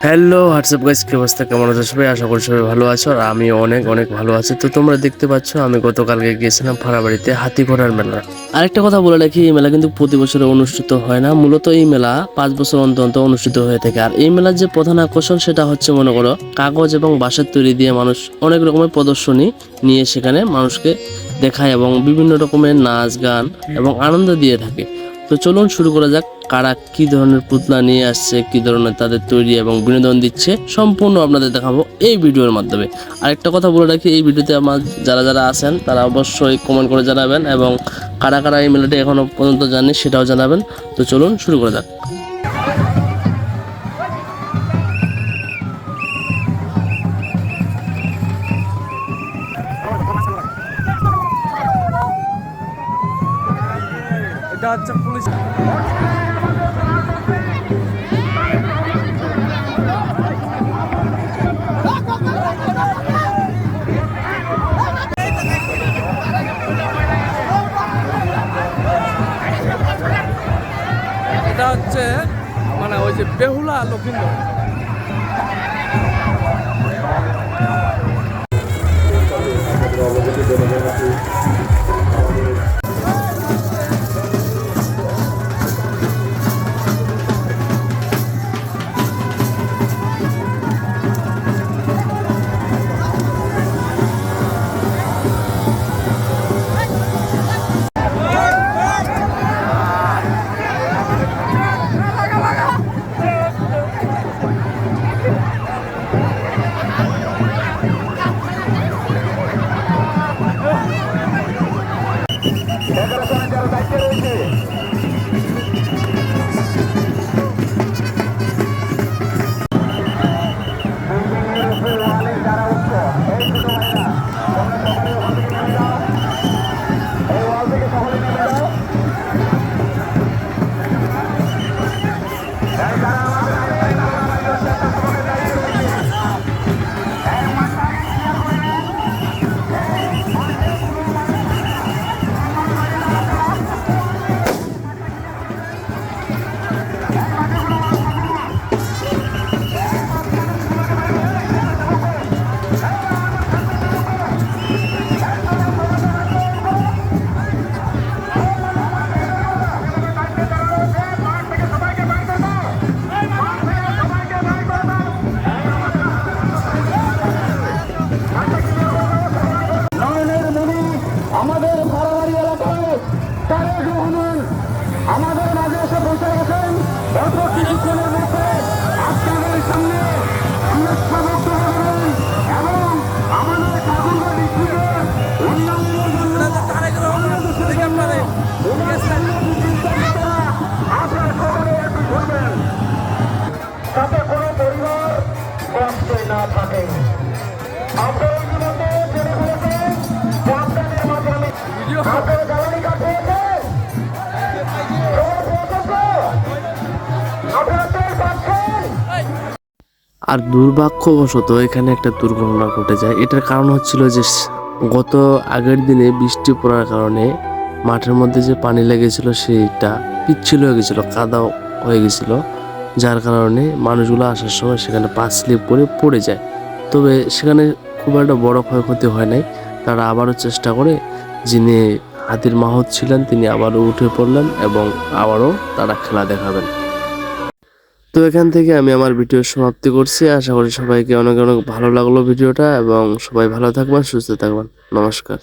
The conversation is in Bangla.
হ্যালো হোয়াটসঅ্যাপ গাইস, কি অবস্থা, কেমন আছো সবাই? আশা করি সবাই ভালো আছো আর আমি অনেক অনেক ভালো আছি। তো তোমরা দেখতে পাচ্ছ আমি গতকালকে গিয়েছিলাম ফাড়াবাড়িতে হাতি ঘোড়ার মেলা। আরেকটা কথা বলে রাখি, এই মেলা কিন্তু প্রতি বছরে অনুষ্ঠিত হয় না। মূলত এই মেলা 5 বছর অন্তর অন্তর অনুষ্ঠিত হয়ে থাকে। আর এই মেলার যে প্রধান আকর্ষণ সেটা হচ্ছে, মনে করো, কাগজ এবং বাঁশের তৈরি দিয়ে মানুষ অনেক রকমের প্রদর্শনী নিয়ে সেখানে মানুষকে দেখায় এবং বিভিন্ন রকমের নাচ গান এবং আনন্দ দিয়ে থাকে। তো চলুন শুরু করা যাক। কারা কি ধরনের পুতলা নিয়ে আসছে, কি ধরনের তাদের তৈরি এবং বিনোদন দিচ্ছে, সম্পূর্ণ আপনাদের দেখাবো এই ভিডিওর মাধ্যমে। আরেকটা কথা বলে রাখি, এই ভিডিওতে আমার যারা যারা আছেন তারা অবশ্যই কমেন্ট করে জানাবেন এবং কারা কারা এই মেলাটি এখনো পর্যন্ত জানেন সেটাও জানাবেন। তো চলুন শুরু করা যাক। এটা হচ্ছে পুলিশ। এটা হচ্ছে মানে ওই যে বেহুলা লক্ষিন্দর। আমাদের ফাড়াবাড়ি এলাকায় তারেক রহমান আমাদের মাঝে এসে বসে গেছেন। অল্প কিছুক্ষণের মধ্যে আপনাদের সামনে শুভেচ্ছা বক্তব্য দেবেন এবং আমাদের ঠাকুরগা ডিস্ট্রিক্টের উন্নয়নের জন্য আপনার সকলে একটু শুনবেন, যাতে কোনো পরিবার কষ্টে না থাকে। আপনারা ইতিমধ্যে জেনে ফেলেছেন আপনাদের মাধ্যমে আপনারা জ্বালানি কাঠ পেয়েছে, আপনারা তেল পাচ্ছেন। আর দুর্ভাগ্যবশত এখানে একটা দুর্ঘটনা ঘটে যায়। এটার কারণ হচ্ছিল যে গত আগের দিনে বৃষ্টি পড়ার কারণে মাঠের মধ্যে যে পানি লেগেছিল সেইটা পিচ্ছিল হয়ে গেছিলো, কাদা হয়ে গেছিলো, যার কারণে মানুষগুলো আসার সময় সেখানে পা স্লিপ করে পড়ে যায়। তবে সেখানে খুব একটা বড় ক্ষয়ক্ষতি হয় নাই। তারা আবারও চেষ্টা করে, যিনি হাতির মাহত ছিলেন তিনি আবারও উঠে পড়লেন এবং আবারও তারা খেলা দেখাবেন। তো এখান থেকে আমি আমার ভিডিও সমাপ্তি করছি। আশা করি সবাইকে অনেক অনেক ভালো লাগলো ভিডিওটা এবং সবাই ভালো থাকবেন, সুস্থ থাকবেন। নমস্কার।